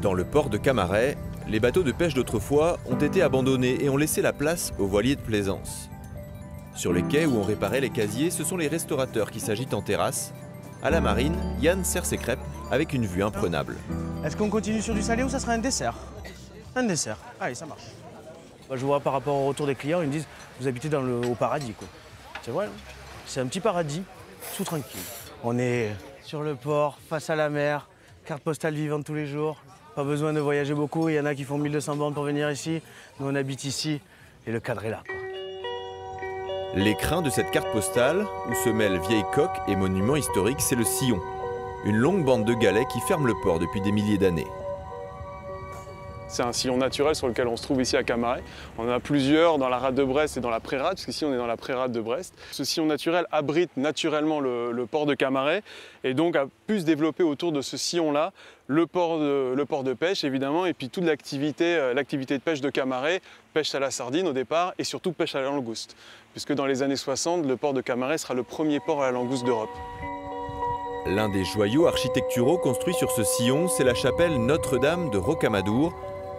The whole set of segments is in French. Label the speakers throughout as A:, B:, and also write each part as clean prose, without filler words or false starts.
A: Dans le port de Camaret, les bateaux de pêche d'autrefois ont été abandonnés et ont laissé la place aux voiliers de plaisance. Sur les quais où on réparait les casiers, ce sont les restaurateurs qui s'agitent en terrasse. À la marine, Yann sert ses crêpes avec une vue imprenable.
B: Est-ce qu'on continue sur du salé ou ça sera un dessert? Un dessert. Allez, ça marche. Moi, je vois par rapport au retour des clients, ils me disent vous habitez au paradis, quoi. C'est vrai, hein, c'est un petit paradis, tout tranquille. On est sur le port, face à la mer, carte postale vivante tous les jours. Pas besoin de voyager beaucoup. Il y en a qui font 1200 bornes pour venir ici. Nous, on habite ici et le cadre est là, quoi.
A: L'écrin de cette carte postale, où se mêlent vieilles coques et monuments historiques, c'est le Sillon. Une longue bande de galets qui ferme le port depuis des milliers d'années.
C: C'est un sillon naturel sur lequel on se trouve ici à Camaret. On en a plusieurs dans la rade de Brest et dans la pré-rade, parce qu'ici on est dans la pré-rade de Brest. Ce sillon naturel abrite naturellement le port de Camaret et donc a pu se développer autour de ce sillon-là le port de pêche évidemment et puis toute l'activité de pêche de Camaret, pêche à la sardine au départ et surtout pêche à la langouste. Puisque dans les années 60, le port de Camaret sera le premier port à la langouste d'Europe.
A: L'un des joyaux architecturaux construits sur ce sillon, c'est la chapelle Notre-Dame de Rocamadour,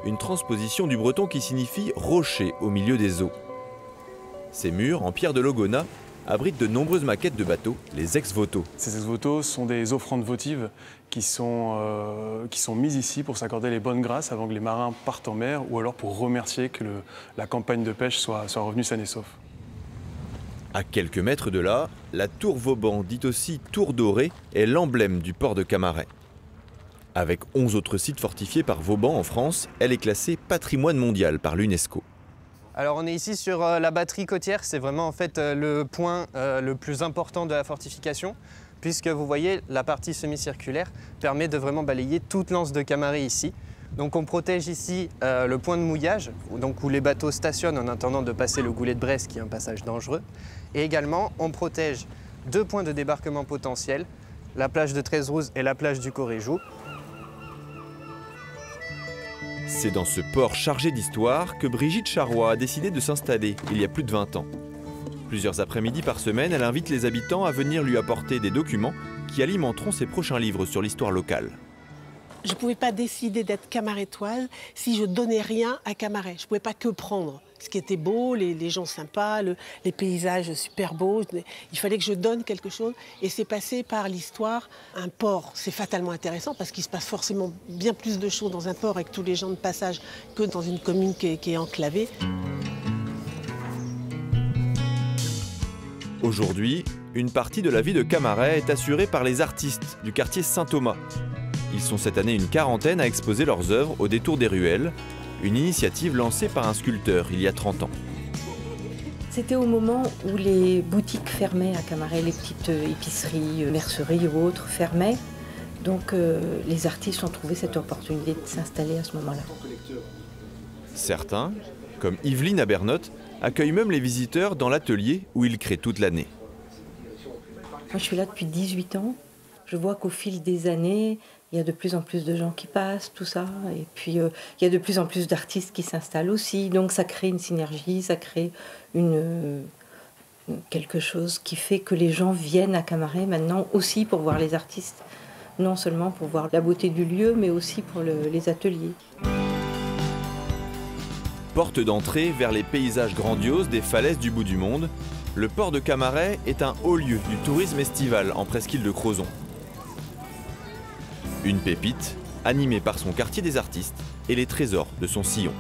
A: une transposition du breton qui signifie rocher au milieu des eaux. Ces murs, en pierre de Logona, abritent de nombreuses maquettes de bateaux, les ex-voto.
C: Ces ex-voto sont des offrandes votives qui sont mises ici pour s'accorder les bonnes grâces avant que les marins partent en mer ou alors pour remercier que la campagne de pêche soit revenue saine et sauf.
A: À quelques mètres de là, la tour Vauban, dite aussi tour dorée, est l'emblème du port de Camaret. Avec 11 autres sites fortifiés par Vauban en France, elle est classée patrimoine mondial par l'UNESCO.
D: Alors on est ici sur la batterie côtière, c'est vraiment en fait le point le plus important de la fortification, puisque vous voyez la partie semi-circulaire permet de vraiment balayer toute l'anse de Camaret ici. Donc on protège ici le point de mouillage, donc où les bateaux stationnent en attendant de passer le goulet de Brest qui est un passage dangereux. Et également on protège 2 points de débarquement potentiels, la plage de Trézerouz et la plage du Coréjou.
A: C'est dans ce port chargé d'histoire que Brigitte Charrois a décidé de s'installer il y a plus de 20 ans. Plusieurs après-midi par semaine, elle invite les habitants à venir lui apporter des documents qui alimenteront ses prochains livres sur l'histoire locale.
E: Je ne pouvais pas décider d'être camaretoise si je ne donnais rien à Camaret. Je ne pouvais pas que prendre. Ce qui était beau, les gens sympas, les paysages super beaux. Il fallait que je donne quelque chose. Et c'est passé par l'histoire. Un port, c'est fatalement intéressant parce qu'il se passe forcément bien plus de choses dans un port avec tous les gens de passage que dans une commune qui est enclavée.
A: Aujourd'hui, une partie de la vie de Camaret est assurée par les artistes du quartier Saint-Thomas. Ils sont cette année une quarantaine à exposer leurs œuvres au détour des ruelles, une initiative lancée par un sculpteur il y a 30 ans.
F: C'était au moment où les boutiques fermaient à Camaret, les petites épiceries, merceries ou autres fermaient. Donc les artistes ont trouvé cette opportunité de s'installer à ce moment-là.
A: Certains, comme Yveline Abernotte, accueillent même les visiteurs dans l'atelier où ils créent toute l'année.
F: Moi je suis là depuis 18 ans. Je vois qu'au fil des années, il y a de plus en plus de gens qui passent, tout ça. Et puis, il y a de plus en plus d'artistes qui s'installent aussi. Donc, ça crée une synergie, ça crée quelque chose qui fait que les gens viennent à Camaret maintenant aussi pour voir les artistes. Non seulement pour voir la beauté du lieu, mais aussi pour les ateliers.
A: Porte d'entrée vers les paysages grandioses des falaises du bout du monde, le port de Camaret est un haut lieu du tourisme estival en presqu'île de Crozon. Une pépite animée par son quartier des artistes et les trésors de son sillon.